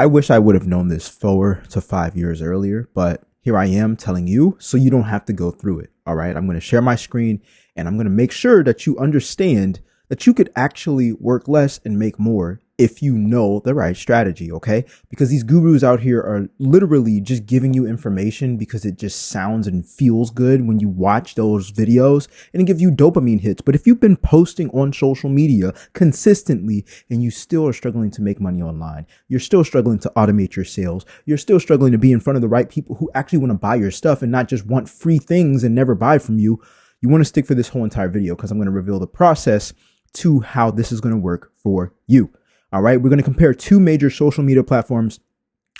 I wish I would have known this 4 to 5 years earlier, but here I am telling you so you don't have to go through it. All right. I'm going to share my screen and I'm going to make sure that you understand that you could actually work less and make more if you know the right strategy. Okay. Because these gurus out here are literally just giving you information because it just sounds and feels good when you watch those videos and it gives you dopamine hits. But if you've been posting on social media consistently and you still are struggling to make money online, you're still struggling to automate your sales, you're still struggling to be in front of the right people who actually want to buy your stuff and not just want free things and never buy from you, you want to stick for this whole entire video because I'm going to reveal the process to how this is going to work for you. All right. We're going to compare two major social media platforms.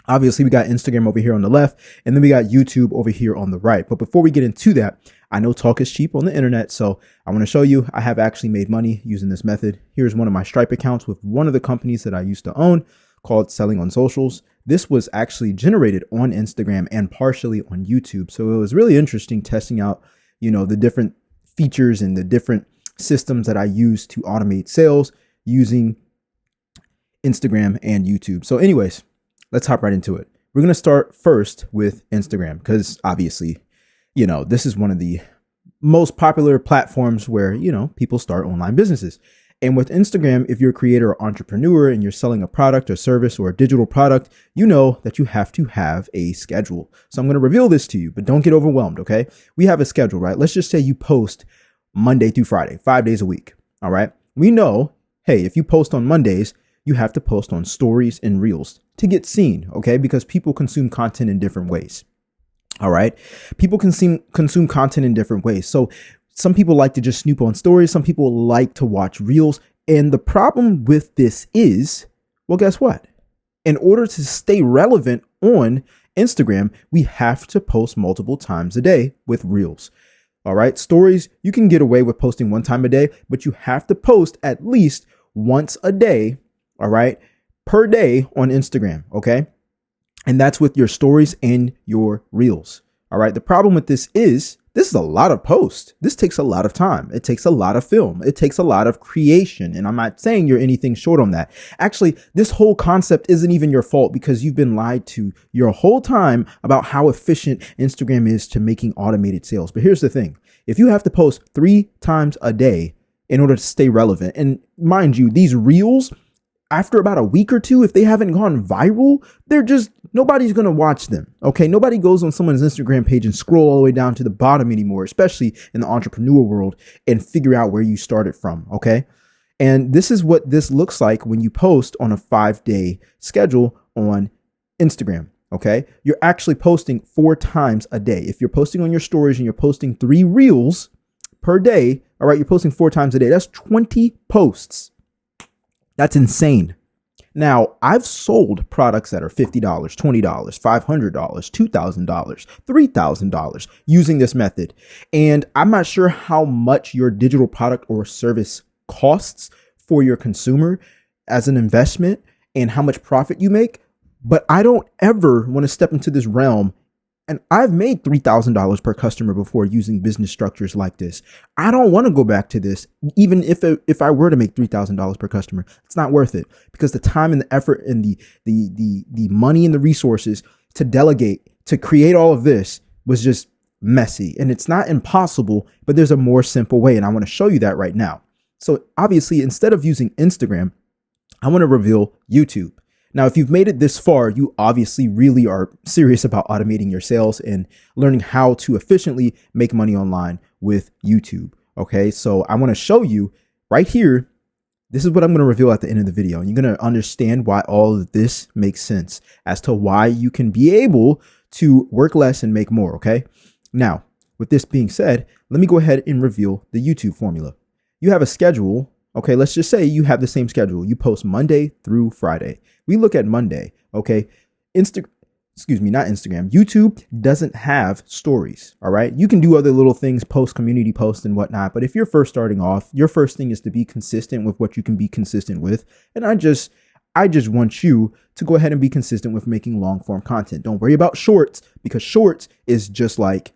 Obviously, we got Instagram over here on the left, and then we got YouTube over here on the right. But before we get into that, I know talk is cheap on the internet. So I want to show you I have actually made money using this method. Here's one of my Stripe accounts with one of the companies that I used to own called Selling on Socials. This was actually generated on Instagram and partially on YouTube. So it was really interesting testing out, the different features and the different systems that I use to automate sales using Instagram and YouTube. So anyways, let's hop right into it. We're going to start first with Instagram because obviously, this is one of the most popular platforms where, people start online businesses. And with Instagram, if you're a creator or entrepreneur and you're selling a product or service or a digital product, you know that you have to have a schedule. So I'm going to reveal this to you, but don't get overwhelmed. Okay. We have a schedule, right? Let's just say you post Monday through Friday, 5 days a week. All right. We know, hey, if you post on Mondays, you have to post on stories and reels to get seen. Okay. Because people consume content in different ways. All right. People consume content in different ways. So some people like to just snoop on stories. Some people like to watch reels. And the problem with this is, well, guess what? In order to stay relevant on Instagram, we have to post multiple times a day with reels. All right. Stories, you can get away with posting one time a day, but you have to post at least once a day. All right. Per day on Instagram. Okay. And that's with your stories and your reels. All right. The problem with this is a lot of posts. This takes a lot of time. It takes a lot of film. It takes a lot of creation. And I'm not saying you're anything short on that. Actually, this whole concept isn't even your fault because you've been lied to your whole time about how efficient Instagram is to making automated sales. But here's the thing. If you have to post 3 times a day in order to stay relevant, and mind you, these reels, after about a week or two, if they haven't gone viral, nobody's going to watch them. Okay. Nobody goes on someone's Instagram page and scroll all the way down to the bottom anymore, especially in the entrepreneur world, and figure out where you started from. Okay. And this is what this looks like when you post on a 5-day schedule on Instagram. Okay. You're actually posting 4 times a day. If you're posting on your stories and you're posting 3 reels per day, all right, you're posting 4 times a day. That's 20 posts. That's insane. Now, I've sold products that are $50, $20, $500, $2,000, $3,000 using this method. And I'm not sure how much your digital product or service costs for your consumer as an investment and how much profit you make. But I don't ever want to step into this realm. And I've made $3,000 per customer before using business structures like this. I don't want to go back to this. Even if I were to make $3,000 per customer, it's not worth it because the time and the effort and the money and the resources to delegate, to create all of this was just messy. And it's not impossible, but there's a more simple way. And I want to show you that right now. So obviously, instead of using Instagram, I want to reveal YouTube. Now, if you've made it this far, you obviously really are serious about automating your sales and learning how to efficiently make money online with YouTube. Okay, so I want to show you right here. This is what I'm going to reveal at the end of the video. And you're going to understand why all of this makes sense as to why you can be able to work less and make more. Okay, now, with this being said, let me go ahead and reveal the YouTube formula. You have a schedule. Okay, let's just say you have the same schedule. You post Monday through Friday. We look at Monday. Okay, not Instagram. YouTube doesn't have stories. All right, you can do other little things, post community posts and whatnot. But if you're first starting off, your first thing is to be consistent with what you can be consistent with. And I just want you to go ahead and be consistent with making long form content. Don't worry about shorts because shorts is just like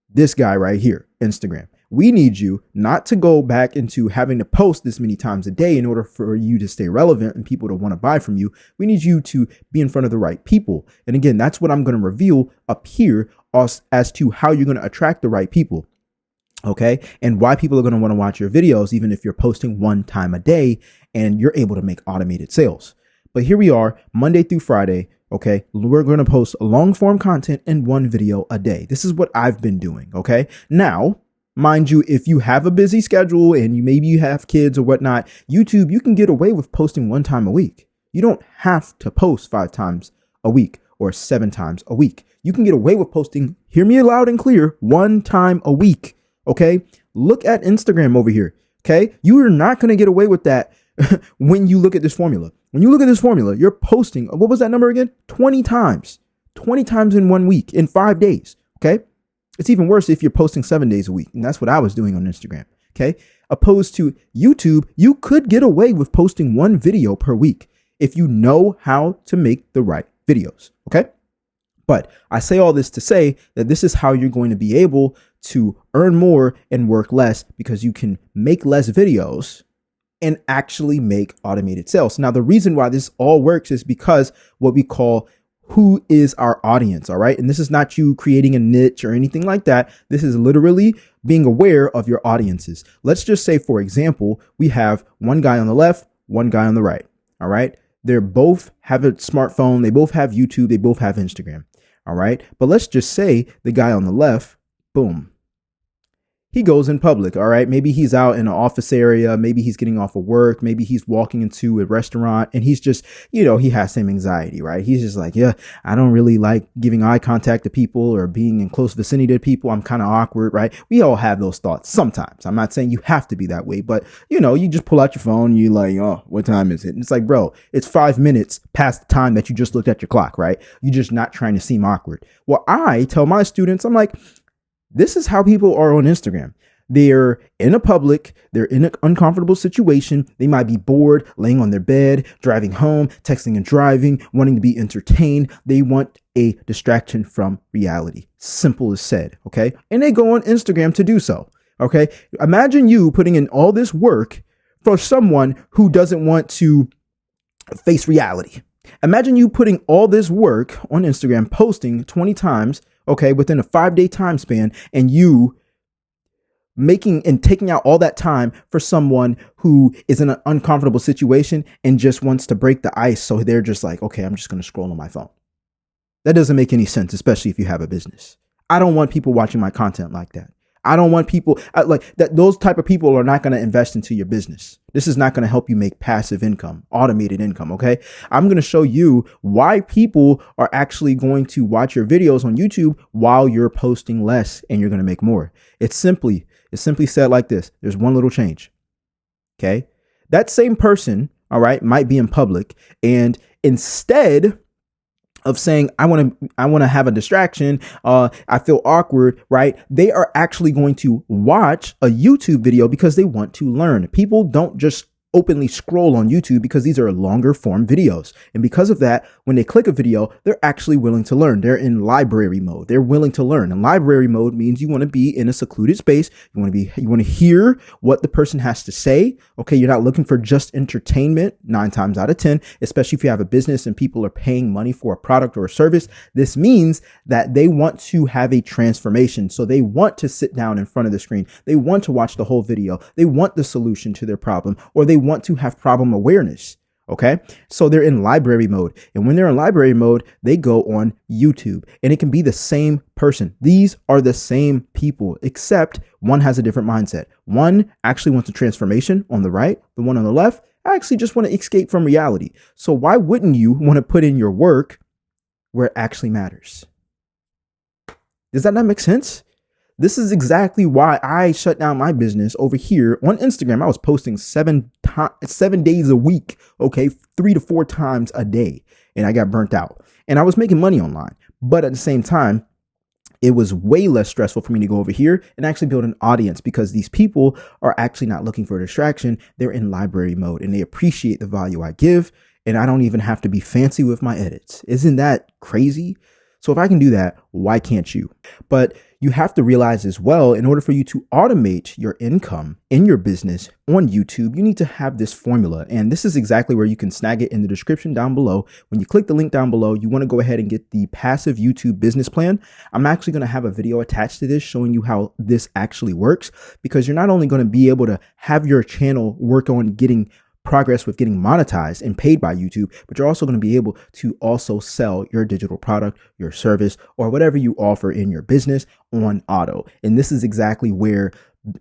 this guy right here, Instagram. We need you not to go back into having to post this many times a day in order for you to stay relevant and people to want to buy from you. We need you to be in front of the right people. And again, that's what I'm going to reveal up here as to how you're going to attract the right people. Okay. And why people are going to want to watch your videos, even if you're posting one time a day and you're able to make automated sales. But here we are, Monday through Friday. Okay. We're going to post long form content and one video a day. This is what I've been doing. Okay. Now, mind you, if you have a busy schedule and maybe you have kids or whatnot, YouTube, you can get away with posting one time a week. You don't have to post 5 times a week or 7 times a week. You can get away with posting, hear me loud and clear, 1 time a week. Okay. Look at Instagram over here. Okay. You are not going to get away with that when you look at this formula. When you look at this formula, you're posting, what was that number again? 20 times in 1 week, in 5 days. Okay. It's even worse if you're posting 7 days a week. And that's what I was doing on Instagram. Okay. Opposed to YouTube, you could get away with posting 1 video per week if you know how to make the right videos. Okay. But I say all this to say that this is how you're going to be able to earn more and work less, because you can make less videos and actually make automated sales. Now, the reason why this all works is because what we call who is our audience. All right. And this is not you creating a niche or anything like that. This is literally being aware of your audiences. Let's just say, for example, we have one guy on the left, one guy on the right. All right. They both have a smartphone. They both have YouTube. They both have Instagram. All right. But let's just say the guy on the left, boom, he goes in public. All right. Maybe he's out in an office area. Maybe he's getting off of work. Maybe he's walking into a restaurant and he's just, he has some anxiety, right? He's just like, yeah, I don't really like giving eye contact to people or being in close vicinity to people. I'm kind of awkward, right? We all have those thoughts sometimes. I'm not saying you have to be that way, but you just pull out your phone and you're like, oh, what time is it? And it's like, bro, it's 5 minutes past the time that you just looked at your clock, right? You're just not trying to seem awkward. Well, I tell my students, I'm like, this is how people are on Instagram. They're in a public, they're in an uncomfortable situation. They might be bored, laying on their bed, driving home, texting and driving, wanting to be entertained. They want a distraction from reality. Simple as said. Okay. And they go on Instagram to do so. Okay. Imagine you putting in all this work for someone who doesn't want to face reality. Imagine you putting all this work on Instagram, posting 20 times, okay, within a 5-day time span, and you making and taking out all that time for someone who is in an uncomfortable situation and just wants to break the ice. So they're just like, okay, I'm just going to scroll on my phone. That doesn't make any sense, especially if you have a business. I don't want people watching my content like that. I don't want people like that. Those type of people are not going to invest into your business. This is not going to help you make passive income, automated income. OK, I'm going to show you why people are actually going to watch your videos on YouTube while you're posting less and you're going to make more. It's simply said like this. There's one little change. OK, that same person, all right, might be in public, and instead of saying, I want to have a distraction, I feel awkward, right? They are actually going to watch a YouTube video because they want to learn. People don't just openly scroll on YouTube because these are longer form videos. And because of that, when they click a video, they're actually willing to learn. They're in library mode. They're willing to learn. And library mode means you want to be in a secluded space. You want to hear what the person has to say. Okay. You're not looking for just entertainment 9 times out of 10, especially if you have a business and people are paying money for a product or a service. This means that they want to have a transformation. So they want to sit down in front of the screen. They want to watch the whole video. They want the solution to their problem, or they want to have problem awareness. Okay. So they're in library mode. And when they're in library mode, they go on YouTube, and it can be the same person. These are the same people, except one has a different mindset. One actually wants a transformation on the right. The one on the left actually just want to escape from reality. So why wouldn't you want to put in your work where it actually matters? Does that not make sense? This is exactly why I shut down my business over here on Instagram. I was posting 7 days a week, okay, 3 to 4 times a day, and I got burnt out. And I was making money online, but at the same time, it was way less stressful for me to go over here and actually build an audience, because these people are actually not looking for a distraction. They're in library mode and they appreciate the value I give, and I don't even have to be fancy with my edits. Isn't that crazy? So if I can do that, why can't you? But you have to realize as well, in order for you to automate your income in your business on YouTube, you need to have this formula. And this is exactly where you can snag it in the description down below. When you click the link down below, you want to go ahead and get the passive YouTube business plan. I'm actually going to have a video attached to this showing you how this actually works, because you're not only going to be able to have your channel work on getting progress with getting monetized and paid by YouTube, but you're also going to be able to also sell your digital product, your service, or whatever you offer in your business on auto. And this is exactly where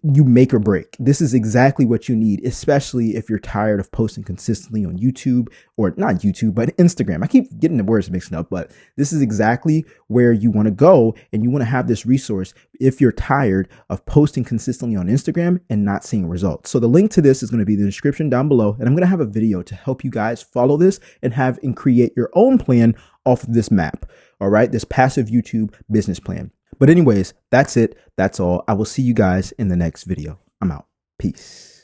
you make or break. This is exactly what you need, especially if you're tired of posting consistently on YouTube, or not YouTube, but Instagram. I keep getting the words mixed up, but this is exactly where you want to go. And you want to have this resource if you're tired of posting consistently on Instagram and not seeing results. So the link to this is going to be in the description down below. And I'm going to have a video to help you guys follow this and create your own plan off of this map. All right. This passive YouTube business plan. But anyways, that's it. That's all. I will see you guys in the next video. I'm out. Peace.